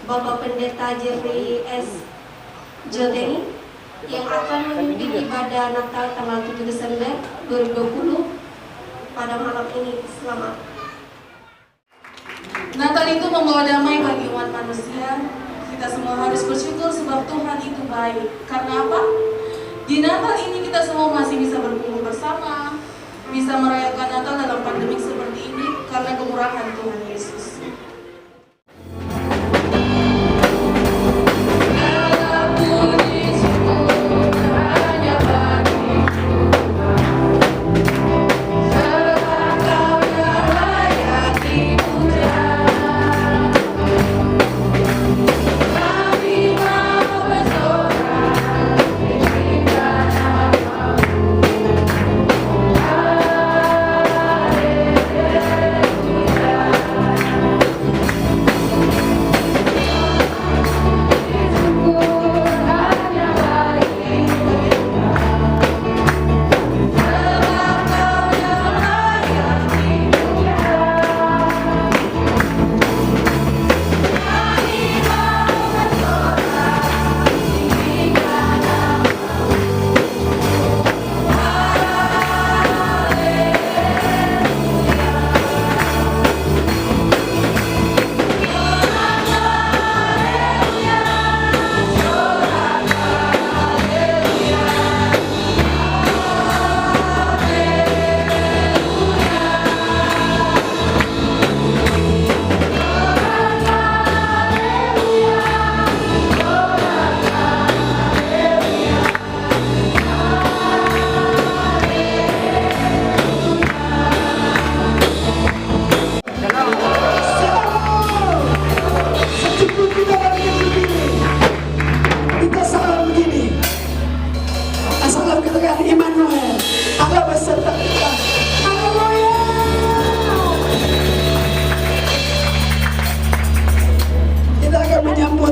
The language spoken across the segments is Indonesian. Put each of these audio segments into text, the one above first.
Bapak Pendeta Jeffrey S. Joteni yang akan memimpin ibadah Natal tanggal 7 Desember 2020 pada malam ini. Selamat. Natal itu membawa damai bagi umat manusia. Kita semua harus bersyukur sebab Tuhan itu baik. Karena apa? Di Natal ini kita semua masih bisa berkumpul bersama, bisa merayakan Natal dalam pandemi seperti ini karena kemurahan Tuhan Yesus.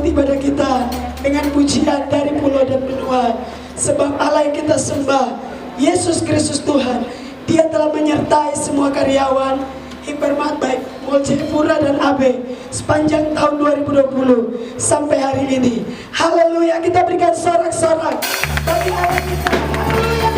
Ibadah kita dengan pujian dari pulau dan benua, sebab Allah yang kita sembah, Yesus Kristus Tuhan, Dia telah menyertai semua karyawan Hypermart baik Mall Jayapura dan AB sepanjang tahun 2020 sampai hari ini. Haleluya, kita berikan sorak-sorak bagi Allah kita. Haleluya.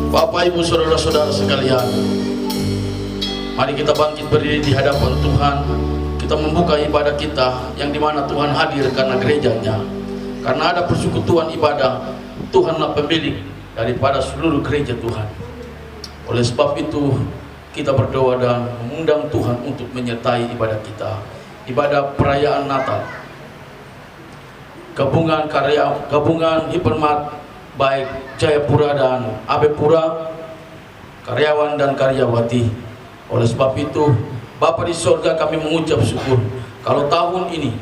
Bapak, Ibu, Saudara-saudara sekalian, mari kita bangkit berdiri di hadapan Tuhan. Kita membuka ibadah kita yang dimana Tuhan hadir karena gerejanya. Karena ada persekutuan ibadah, Tuhanlah pemilik daripada seluruh gereja Tuhan. Oleh sebab itu kita berdoa dan mengundang Tuhan untuk menyertai ibadah kita, ibadah perayaan Natal. Gabungan Hipermart baik Jayapura dan Abepura, karyawan dan karyawati. Oleh sebab itu Bapa di surga, kami mengucap syukur kalau tahun ini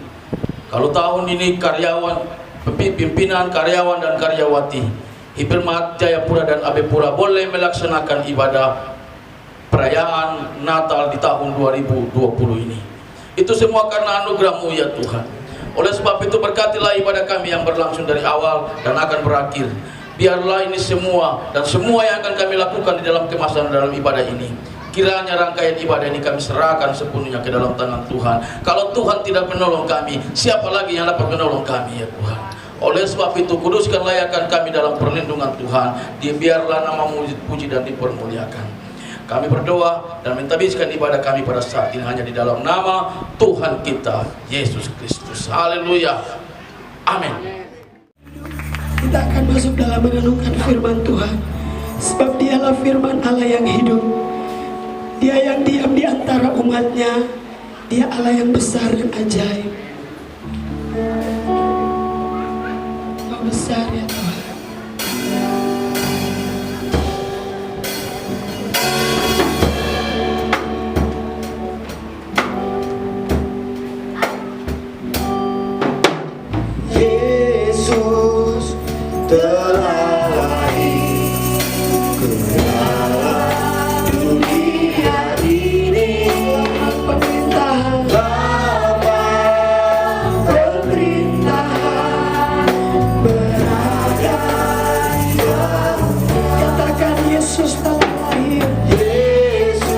pimpinan karyawan dan karyawati Hipermart Jayapura dan Abepura boleh melaksanakan ibadah perayaan Natal di tahun 2020 ini. Itu semua karena anugerah-Mu ya Tuhan. Oleh sebab itu berkatilah ibadah kami yang berlangsung dari awal dan akan berakhir. Biarlah ini semua dan semua yang akan kami lakukan di dalam kemasan dalam ibadah ini, kiranya rangkaian ibadah ini kami serahkan sepenuhnya ke dalam tangan Tuhan. Kalau Tuhan tidak menolong kami, siapa lagi yang dapat menolong kami ya Tuhan? Oleh sebab itu kuduskan layakan kami dalam perlindungan Tuhan. Biarlah nama-Mu dipuji dan dipermuliakan. Kami berdoa dan mentabiskan ibadah kami pada saat ini hanya di dalam nama Tuhan kita Yesus Kristus. Haleluya. Amin. Kita akan masuk dalam merenungkan firman Tuhan, sebab Dialah firman Allah yang hidup. Dia yang diam di antara umatnya. Dia Allah yang besar dan ajaib. Kau besar ya Tuhan. Yesus telah lahir ke dalam dunia ini. Pemerintahan Lama pemerintahan berada di dalam. Katakan Yesus telah lahir. Yesus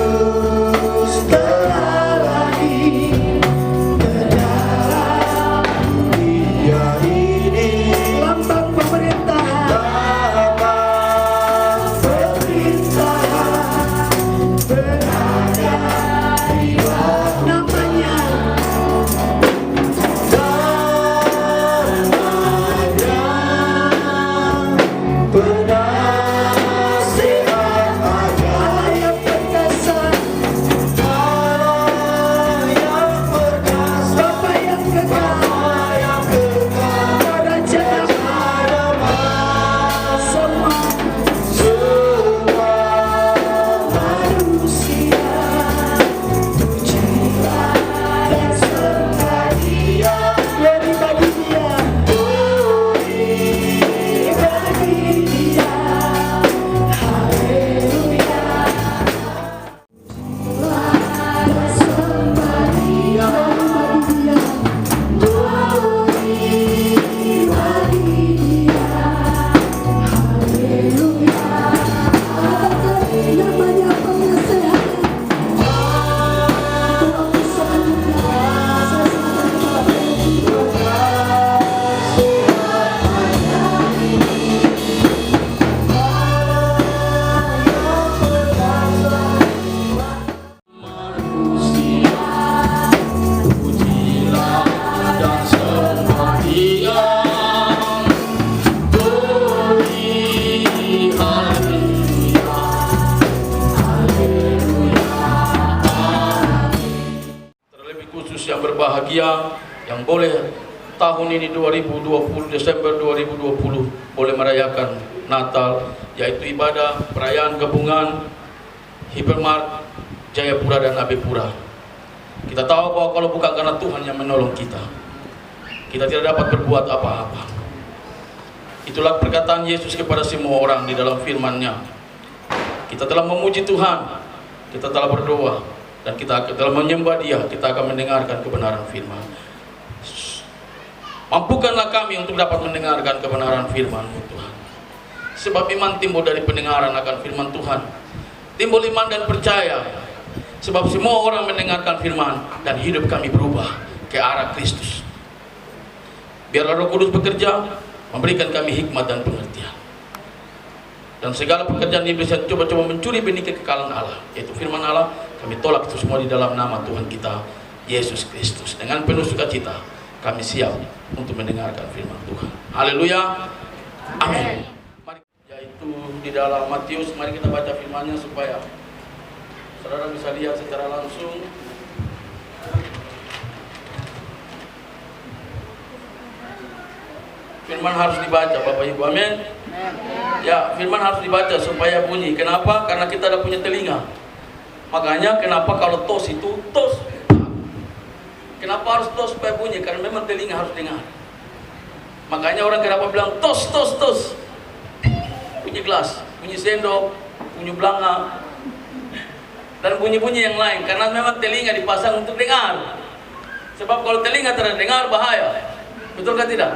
telah lahir ke dalam dunia ini. Lambang pemerintahan Lama pemerintahan berada di bawah namanya. Penasehat Allah yang perkasa, Allah yang perkasa, Bapa yang kekal, yang kekal, Raja damai, semua manusia pujilah dan sembah Dia. Glory bagi Dia, glory bagi Dia. Haleluya. Dan sembah Dia, bagi Dia. Glory bagi Dia. Haleluya. Katakan namanya penyesalan. Waktu selanjutnya Pujilah dan sembah Dia. Glory, haleluya, haleluya, amin. Terlebih khusus yang berbahagia yang boleh tahun ini 2020 Desember 2020 boleh merayakan Natal, yaitu ibadah perayaan gabungan Hipermart Jayapura dan Abepura. Kita tahu bahwa kalau bukan karena Tuhan yang menolong kita, kita tidak dapat berbuat apa-apa. Itulah perkataan Yesus kepada semua orang di dalam firman-Nya. Kita telah memuji Tuhan, kita telah berdoa, dan kita telah menyembah Dia, kita akan mendengarkan kebenaran firman. Mampukanlah kami untuk dapat mendengarkan kebenaran firman-Mu Tuhan. Sebab iman timbul dari pendengaran akan firman Tuhan. Timbul iman dan percaya. Sebab semua orang mendengarkan firman dan hidup kami berubah ke arah Kristus. Biarlah Roh Kudus bekerja, memberikan kami hikmat dan pengertian. Dan segala pekerjaan iblis yang coba-coba mencuri benih kekekalan Allah, yaitu firman Allah, kami tolak itu semua di dalam nama Tuhan kita Yesus Kristus. Dengan penuh sukacita kami siap untuk mendengarkan firman Tuhan. Haleluya. Amin. Yaitu di dalam Matius. Mari kita baca firman-Nya supaya saudara bisa lihat secara langsung. Firman harus dibaca, Bapak Ibu, amin. Ya, firman harus dibaca supaya bunyi. Kenapa? Karena kita ada punya telinga. Makanya kenapa kalau tos itu tos. Kenapa harus tos supaya bunyi? Karena memang telinga harus dengar. Makanya orang kenapa bilang tos tos tos. Bunyi gelas, bunyi sendok, bunyi belanga, dan bunyi-bunyi yang lain. Karena memang telinga dipasang untuk dengar. Sebab kalau telinga tidak dengar bahaya. Betul kan tidak?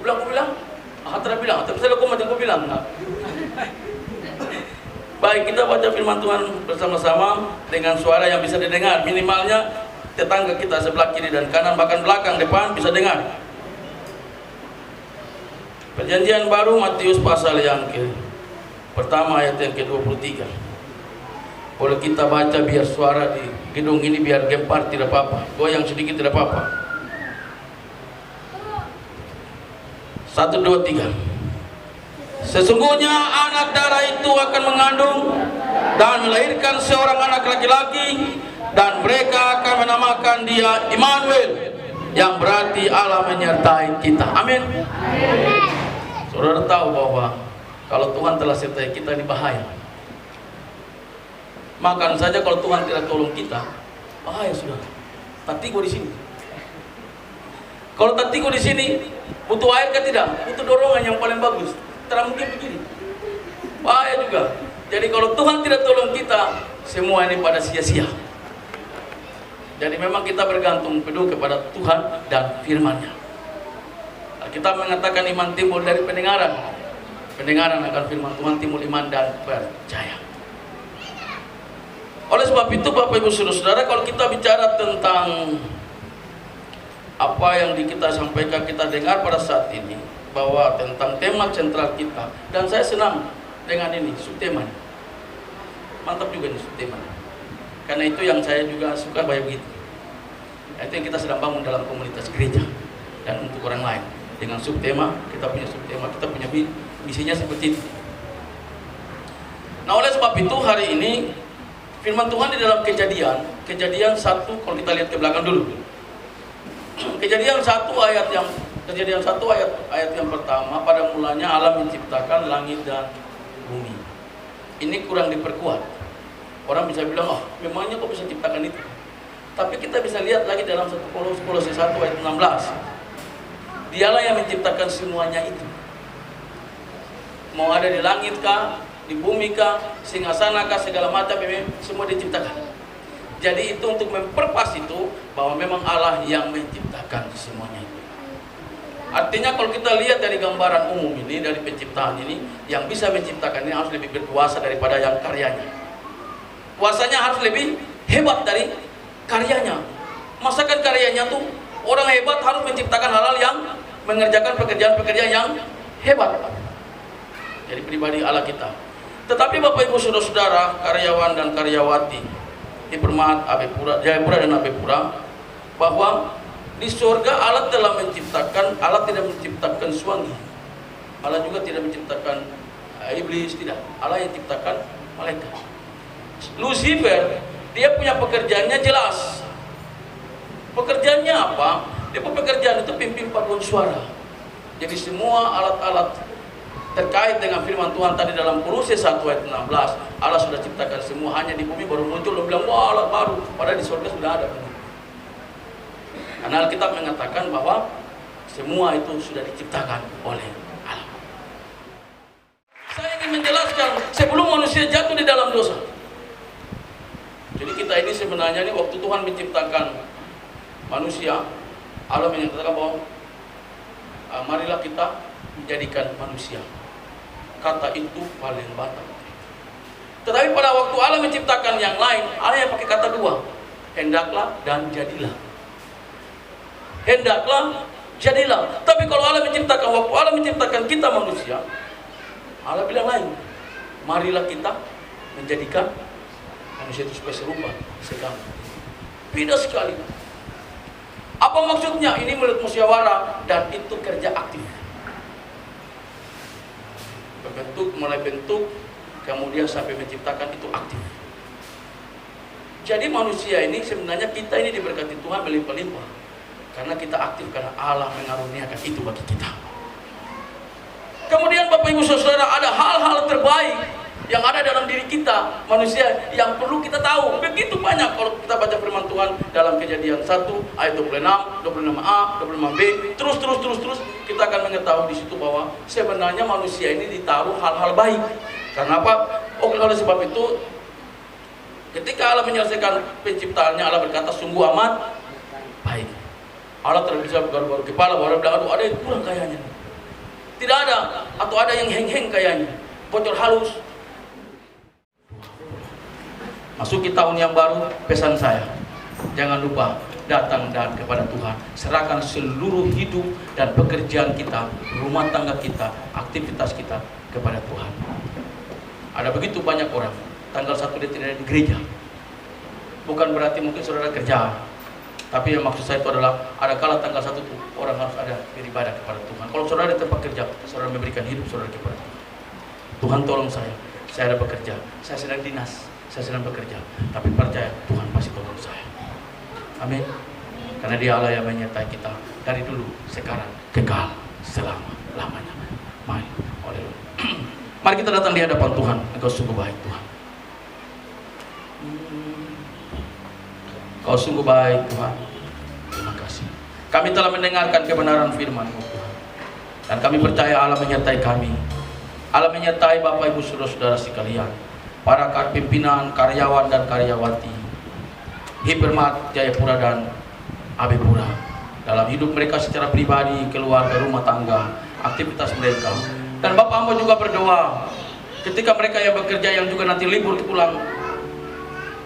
Aku bilang, Hatra bilang, tapi saya kok macam aku bilang, enggak. Baik, kita baca firman Tuhan bersama-sama dengan suara yang bisa didengar. Minimalnya tetangga kita sebelah kiri dan kanan, bahkan belakang, depan bisa dengar. Perjanjian Baru Matius pasal yang pertama ayat yang ke-23. Boleh kita baca biar suara di gedung ini biar gempar tidak apa-apa, goyang sedikit tidak apa-apa. 1, 2, 3. Sesungguhnya anak darah itu akan mengandung dan melahirkan seorang anak laki-laki, dan mereka akan menamakan dia Immanuel, yang berarti Allah menyertai kita. Amin. Saudara tahu bahwa kalau Tuhan telah sertai kita ini bahaya. Makan saja kalau Tuhan tidak tolong kita, bahaya saudara. Tatigo di sini. Kalau tatigo di sini butuh air kan tidak? Butuh dorongan yang paling bagus. Tidak mungkin begini. Bahaya juga. Jadi kalau Tuhan tidak tolong kita, semua ini pada sia-sia. Jadi memang kita bergantung penuh kepada Tuhan dan firman-Nya. Kita mengatakan iman timbul dari pendengaran. Pendengaran akan firman Tuhan timbul iman dan percaya. Oleh sebab itu Bapak Ibu Saudara, kalau kita bicara tentang apa yang kita sampaikan, kita dengar pada saat ini, bahwa tentang tema sentral kita, dan saya senang dengan ini subtema. Mantap juga ini subtema. Karena itu yang saya juga suka banyak begitu. Itu yang kita sedang bangun dalam komunitas gereja dan untuk orang lain. Dengan subtema, kita punya subtema, kita punya misinya seperti itu. Nah, oleh sebab itu hari ini firman Tuhan di dalam Kejadian 1, kalau kita lihat ke belakang dulu. Kejadian 1 ayat yang pertama, pada mulanya Allah menciptakan langit dan bumi. Ini kurang diperkuat. Orang bisa bilang, memangnya kok bisa ciptakan itu? Tapi kita bisa lihat lagi dalam 1 Kolose 1 ayat 16. Dialah yang menciptakan semuanya itu. Mau ada di langit kah, di bumi kah, singgasana kah, segala macam, semua diciptakan. Jadi itu untuk memperpas itu bahwa memang Allah yang menciptakan semuanya itu. Artinya kalau kita lihat dari gambaran umum ini, dari penciptaan ini, yang bisa menciptakan ini harus lebih berkuasa daripada yang karyanya. Kuasanya harus lebih hebat dari karyanya. Masakan karyanya tuh orang hebat harus menciptakan hal-hal yang mengerjakan pekerjaan-pekerjaan yang hebat. Jadi pribadi Allah kita. Tetapi Bapak Ibu Saudara-saudara, karyawan dan karyawati di Permat, Jayapura dan Abepura, bahwa di surga Allah telah menciptakan, Allah tidak menciptakan suami, Allah juga tidak menciptakan iblis, tidak. Allah yang ciptakan malaikat. Lucifer, dia punya pekerjaannya jelas. Pekerjaannya apa? Dia pekerjaan itu pimpin paduan suara. Jadi semua alat-alat terkait dengan firman Tuhan tadi dalam Kolose 1 ayat 16, Allah sudah ciptakan semua, hanya di bumi baru muncul. Lo bilang, wah alat baru, padahal di surga sudah ada. Karena Alkitab mengatakan bahwa semua itu sudah diciptakan oleh Allah. Saya ingin menjelaskan sebelum manusia jatuh di dalam dosa. Jadi kita ini sebenarnya ini waktu Tuhan menciptakan manusia, Allah menyatakan bahwa marilah kita menjadikan manusia. Kata itu paling batal. Tetapi pada waktu Allah menciptakan yang lain, Allah yang pakai kata dua, hendaklah dan jadilah. Hendaklah, jadilah. Tapi kalau Allah menciptakan, waktu Allah menciptakan kita manusia, Allah bilang lain. Marilah kita menjadikan manusia itu supaya serupa sekali. Beda sekali. Apa maksudnya? Ini menurut musyawarah dan itu kerja aktif. mulai bentuk, kemudian sampai menciptakan itu aktif. Jadi manusia ini sebenarnya kita ini diberkati Tuhan melimpah-limpah karena kita aktif, karena Allah mengaruniakan itu bagi kita. Kemudian Bapak Ibu Saudara, ada hal-hal terbaik yang ada dalam diri kita manusia yang perlu kita tahu. Begitu banyak kalau kita baca firman Tuhan dalam Kejadian 1 ayat 26, 26a, 26b, terus kita akan mengetahui di situ bahwa sebenarnya manusia ini ditaruh hal-hal baik. Karena apa? Oleh sebab itu ketika Allah menyelesaikan penciptaannya, Allah berkata sungguh amat baik. Allah tidak bisa bergaru-garu kepala bahwa bilang aduh ada yang kurang kayaknya. Tidak ada, atau ada yang heng-heng kayaknya, bocor halus. Masuki tahun yang baru, pesan saya, jangan lupa datang dan kepada Tuhan, serahkan seluruh hidup dan pekerjaan kita, rumah tangga kita, aktivitas kita kepada Tuhan. Ada begitu banyak orang tanggal 1 dia tidak ada di gereja. Bukan berarti mungkin saudara kerja, tapi yang maksud saya itu adalah ada kala tanggal 1 itu orang harus ada beribadah kepada Tuhan. Kalau saudara di tempat kerja, saudara memberikan hidup saudara kepada Tuhan. Tuhan tolong saya ada bekerja, saya sedang dinas, saya sedang bekerja, tapi percaya Tuhan pasti tolong saya. Amin. Karena Dia Allah yang menyertai kita dari dulu, sekarang, kekal, selama-lamanya. Mari kita datang di hadapan Tuhan. Engkau sungguh baik Tuhan. Kau sungguh baik Tuhan. Terima kasih. Kami telah mendengarkan kebenaran firman-Mu Tuhan. Dan kami percaya Allah menyertai kami. Allah menyertai Bapak Ibu Saudara-saudara sekalian, para pimpinan, karyawan dan karyawati Hypermart Jayapura dan Abepura, dalam hidup mereka secara pribadi, keluarga, rumah tangga, aktivitas mereka. Dan Bapak hamba juga berdoa ketika mereka yang bekerja, yang juga nanti libur pulang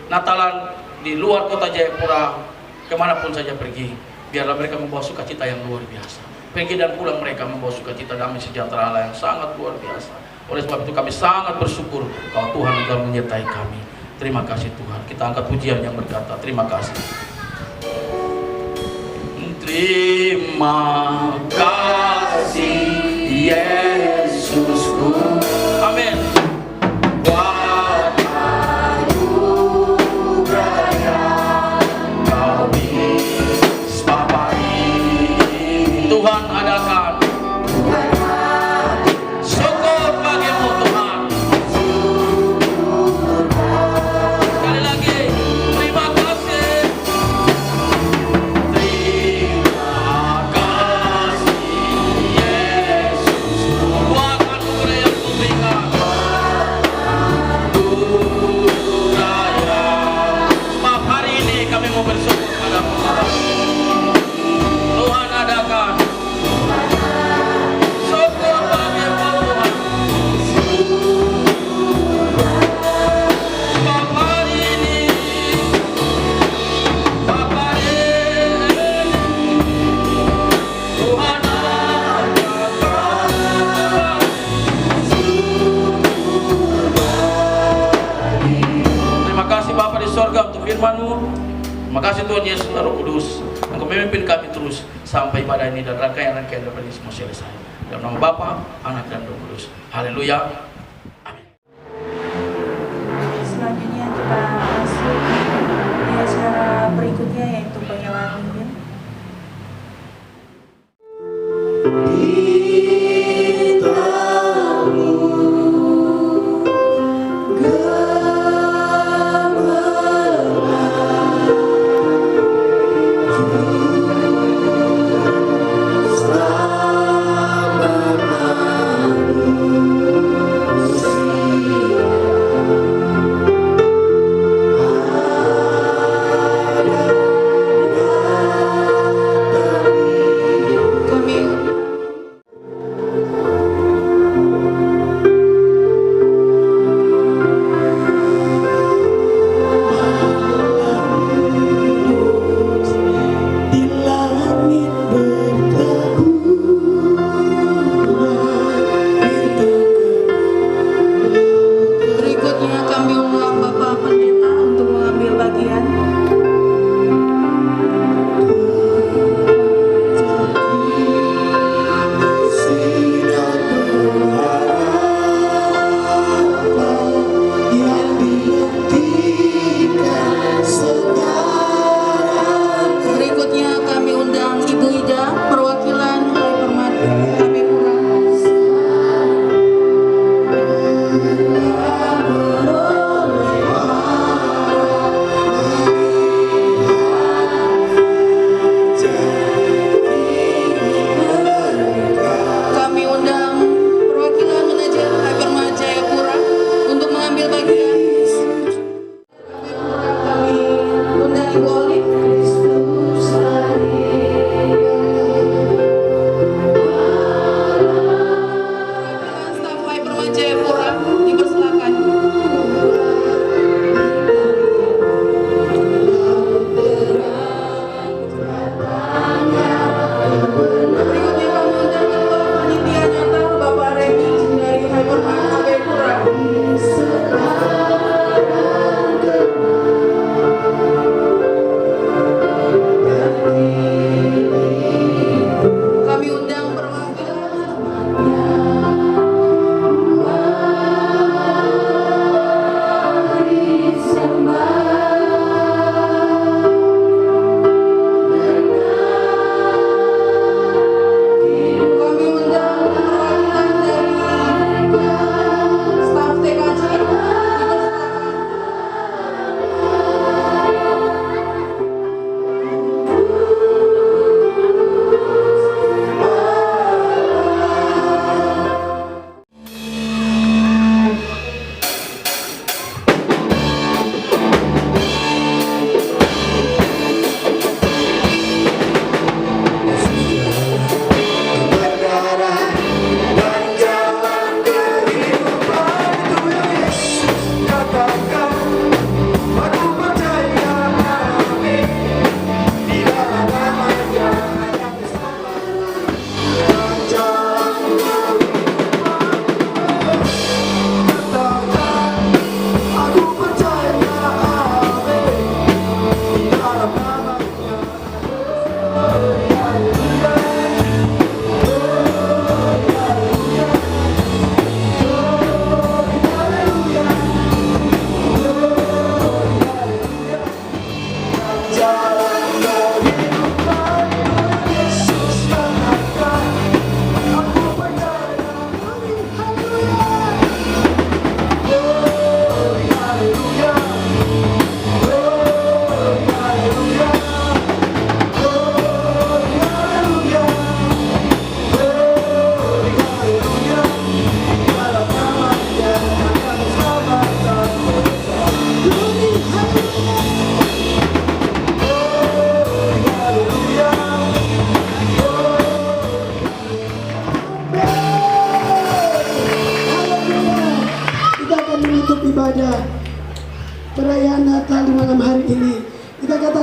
Natalan di luar kota Jayapura, kemanapun saja pergi, biarlah mereka membawa sukacita yang luar biasa. Pergi dan pulang mereka membawa sukacita, damai sejahtera Allah yang sangat luar biasa. Oleh sebab itu kami sangat bersyukur kalau Tuhan telah menyertai kami. Terima kasih Tuhan. Kita angkat pujian yang berkata terima kasih. Terima kasih Yesusku. Amin. Tuhan adakan syukur bagimu Tuhan. Sekali lagi terima kasih. Terima kasih Yesus buat anugerah yang Kau berikan. Maaf, hari ini kami mau bersyukur padamu. Tuhan adakan syukur bagimu Tuhan. Bapak ini Tuhan adakan. Terima kasih Bapa di sorga untuk firman-Mu. Terima kasih Tuhan Yesus dan Roh Kudus. Engkau memimpin kami terus sampai pada ini dan rangkaian-rangkaian daripada ini semua selesai. Dalam nama Bapa, Anak dan Roh Kudus. Haleluya. Amin. Selanjutnya kita masuk di acara berikutnya, yaitu pengenalan mungkin.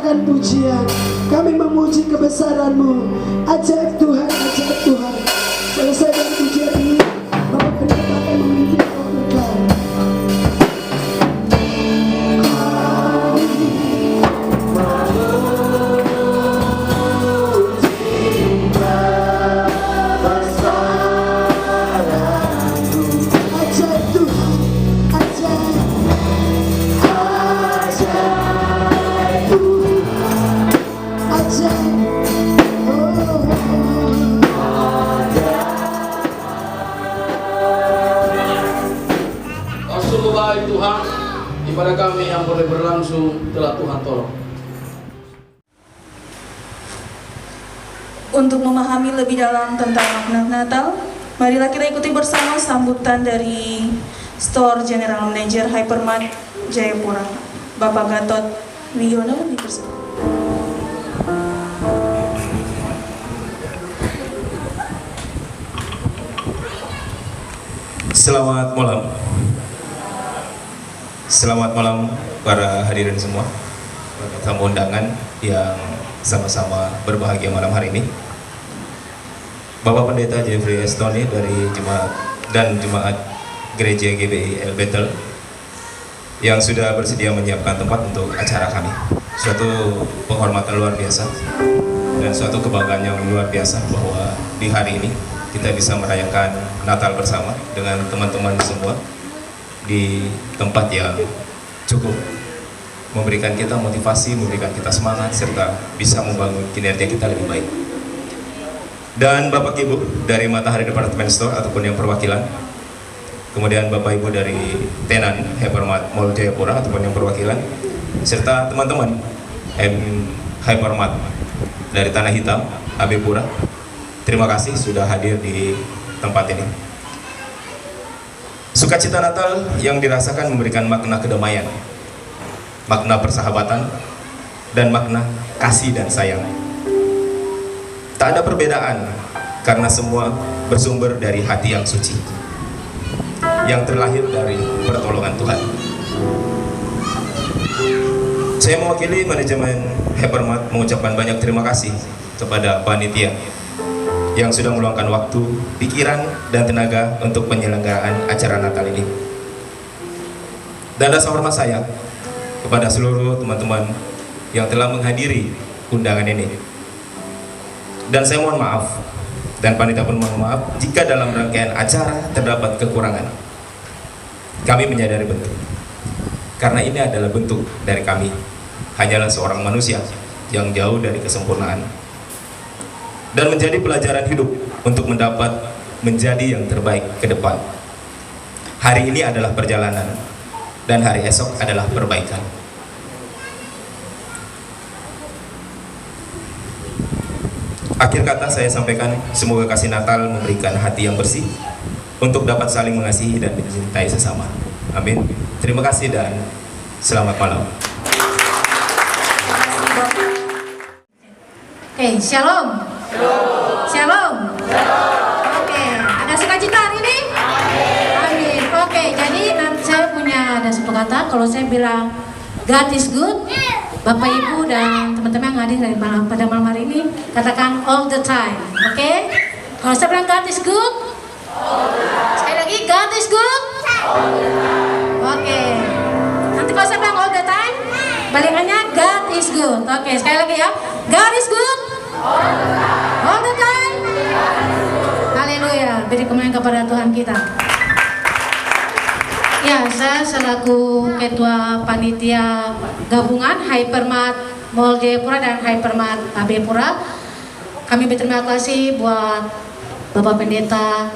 limpahkan pujian. Kami memuji kebesaran-Mu. Ajaib Tuhan, ajaib Tuhan. Selesai dari pujian ini, Bapak Pendeta akan memimpin doa berkat. Sungguh baik Tuhan, ibadah kami yang boleh berlangsung telah Tuhan tolong. Untuk memahami lebih dalam tentang makna Natal, marilah kita ikuti bersama sambutan dari Store General Manager Hypermart Jayapura, Bapak Gatot Wiono dipersilakan. Selamat malam. Selamat malam para hadirin semua, para tamu undangan yang sama-sama berbahagia malam hari ini. Bapak Pendeta Jeffrey S. Tony dari Jemaat Gereja GBI El Bethel yang sudah bersedia menyiapkan tempat untuk acara kami. Suatu penghormatan luar biasa dan suatu kebanggaan yang luar biasa bahwa di hari ini kita bisa merayakan Natal bersama dengan teman-teman semua di tempat yang cukup memberikan kita motivasi, memberikan kita semangat, serta bisa membangun kinerja kita lebih baik. Dan Bapak Ibu dari Matahari Department Store ataupun yang perwakilan, kemudian Bapak Ibu dari Tenan Hypermart Mall Jayapura ataupun yang perwakilan, serta teman-teman Hypermart dari Tanah Hitam, AB Pura, terima kasih sudah hadir di tempat ini. Sukacita Natal yang dirasakan memberikan makna kedamaian, makna persahabatan, dan makna kasih dan sayang. Tak ada perbedaan karena semua bersumber dari hati yang suci, yang terlahir dari pertolongan Tuhan. Saya mewakili manajemen Hypermart mengucapkan banyak terima kasih kepada panitia yang sudah meluangkan waktu, pikiran, dan tenaga untuk penyelenggaraan acara Natal ini. Dan rasa hormat saya kepada seluruh teman-teman yang telah menghadiri undangan ini. Dan saya mohon maaf, dan panitia pun mohon maaf, jika dalam rangkaian acara terdapat kekurangan. Kami menyadari betul, karena ini adalah bentuk dari kami, hanyalah seorang manusia yang jauh dari kesempurnaan, dan menjadi pelajaran hidup untuk menjadi yang terbaik ke depan. Hari ini adalah perjalanan, dan hari esok adalah perbaikan. Akhir kata saya sampaikan, semoga kasih Natal memberikan hati yang bersih untuk dapat saling mengasihi dan mencintai sesama. Amin. Terima kasih dan selamat malam. Oke, shalom. Shalom. Oke, ada sukacita hari ini? Amin. Oke, jadi nanti saya punya ada satu kata. Kalau saya bilang God is good, Bapak Ibu dan teman-teman yang hadir pada malam hari ini katakan all the time. Oke? Kalau saya bilang God is good, sekali lagi God is good. Oke. Nanti kalau saya bilang all the time, balikannya God is good. Oke, sekali lagi ya. God is good. All the time. Haleluya. Beri kemuliaan kepada Tuhan kita. Ya, saya selaku Ketua Panitia Gabungan Hypermart Mall Jayapura dan Hypermart AB Pura, kami berterima kasih buat Bapak Pendeta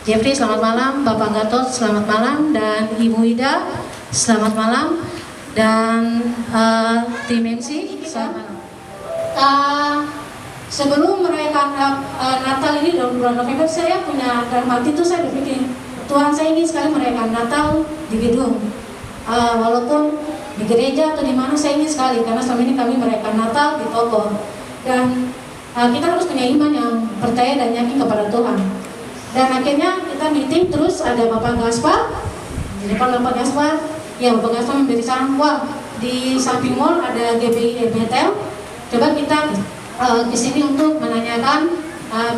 Jeffrey, selamat malam, Bapak Gatot, selamat malam, dan Ibu Ida, selamat malam, dan tim MC, selamat malam. Sebelum merayakan Natal ini dalam bulan November, saya punya dalam hati itu saya berpikir, Tuhan, saya ingin sekali merayakan Natal di gedung, walaupun di gereja atau di mana, saya ingin sekali karena selama ini kami merayakan Natal di toko, dan kita harus punya iman yang percaya dan yakin kepada Tuhan. Dan akhirnya kita meeting, terus ada Bapak Gaspar, di depan Bapak Gaspar, ya Bapak Gaspar memberi saran, wah di samping mall ada GBI Betel. Coba kita ke sini untuk menanyakan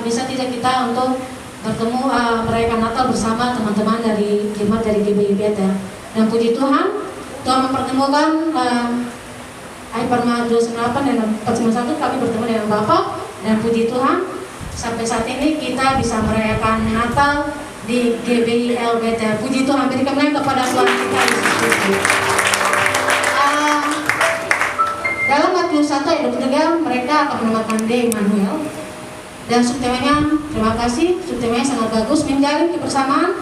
bisa tidak kita untuk bertemu merayakan Natal bersama teman-teman dari jemaat dari GBI Betel. Dan puji Tuhan, Tuhan mempertemukan Hypermart 298 dan 491 kami bertemu dengan Bapak, dan puji Tuhan sampai saat ini kita bisa merayakan Natal di GBI Betel. Puji Tuhan, beri kemuliaan kepada Tuhan kita Yesus Kristus. Dalam Matius 1 ayat 23 mereka akan menamakan D. Immanuel, dan subtemanya, terima kasih, subtemanya sangat bagus, menjalin kebersamaan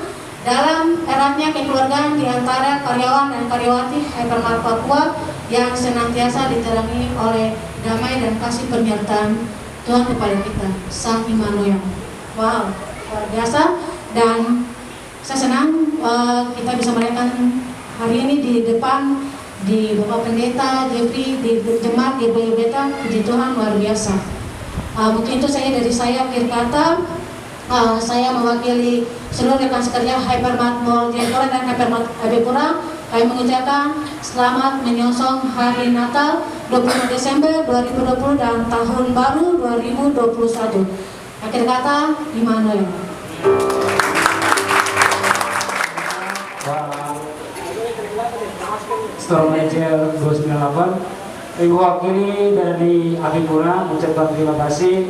dalam eratnya kekeluargaan di antara karyawan dan karyawati Hypermart Papua yang senantiasa diterangi oleh damai dan kasih penyertaan Tuhan kepada kita, Sang Immanuel. Wow, luar biasa. Dan saya senang kita bisa merayakan hari ini di depan di Bapak Pendeta Jeffrey di jemaat di GBI Betel. Puji Tuhan, luar biasa. Mungkin itu saya dari saya akhir kata. Saya mewakili seluruh rekan sekerja Hypermart Mall Jayapura dan Hypermart Abepura. Kami mengucapkan selamat menyongsong hari Natal 25 Desember 2020 dan tahun baru 2021. Akhir kata, Immanuel. Store Manager 298, Ibu wakili dari Abipura mengucapkan terima kasih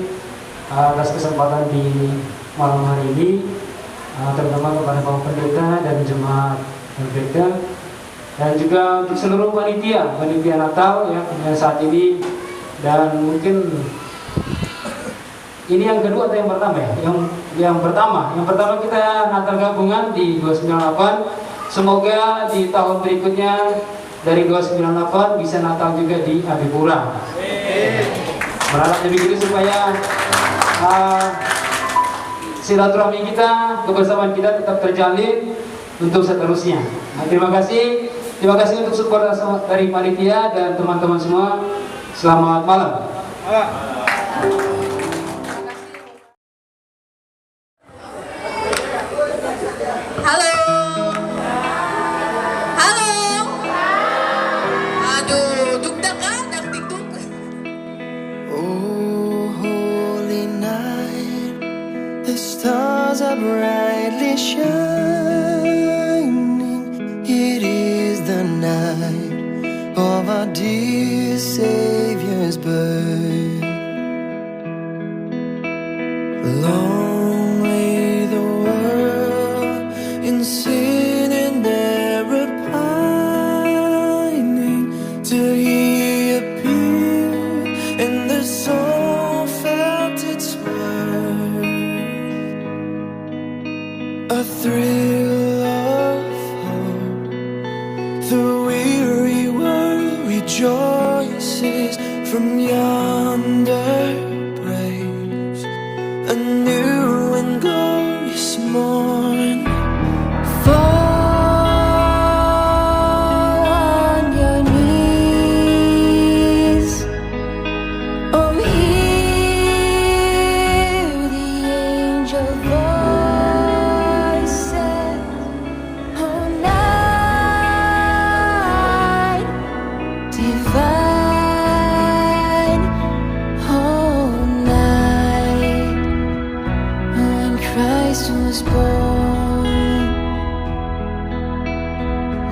atas kesempatan di malam hari ini, terutama kepada Bapak Pendeta dan Jemaat Berbeda, dan juga untuk seluruh panitia Natal yang saat ini, dan mungkin ini yang kedua atau yang pertama ya? Yang pertama kita Natal gabungan di 298. Semoga di tahun berikutnya dari 298 bisa Natal juga di Abipura. Berharap demikian supaya silaturahmi kita, kebersamaan kita tetap terjalin untuk seterusnya. Terima kasih untuk support dari panitia dan teman-teman semua. Selamat malam. The stars are brightly shining. It is the night of our dear Savior's birth. Long lay the world in sin and error pining, till He appeared and the soul felt its worth. A thrill of hope, the weary world rejoices. From yonder breaks a new and glorious morn. Fall on your knees, oh hear the angel voices. Oh night divine, oh night when Christ was born.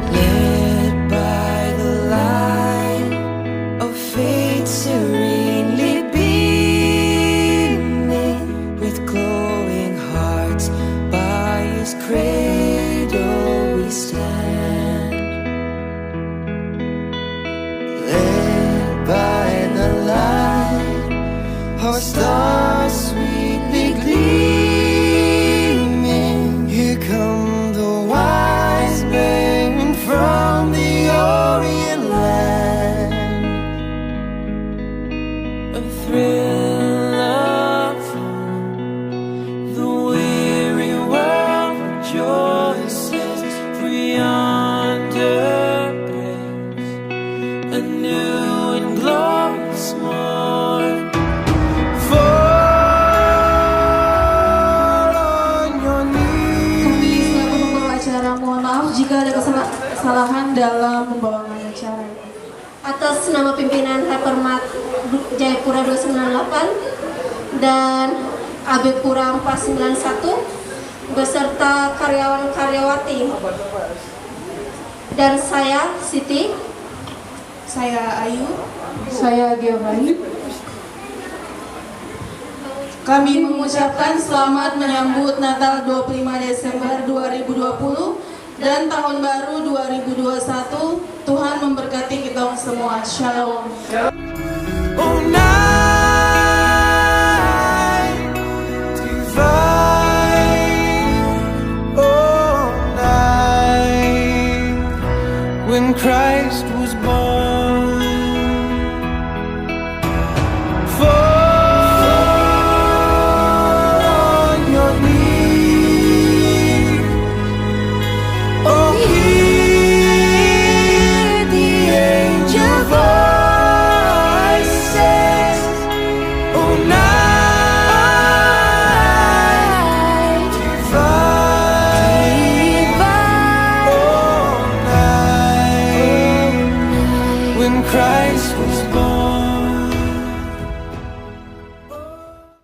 Led by the light of faith serenely beaming, with glowing hearts by His cradle we stand. Led by the light, our stars sweetly gleaming. Here come the wise men from the Orient land. A thrill of hope, the weary world rejoices. For yonder breaks a new and glorious morn. Fall on your Kembali knees. selaku pembawa acara, mohon maaf jika ada kesalahan dalam pembawakan acara. atas nama pimpinan Hypermart Jayapura 298 dan AB Pura 491 beserta karyawan-karyawati. Dan saya Siti, Saya Ayu. Saya Giovanni. Kami mengucapkan selamat menyambut Natal 25 Desember 2020 dan Tahun Baru 2021. Tuhan memberkati kita semua. Shalom. Oh, now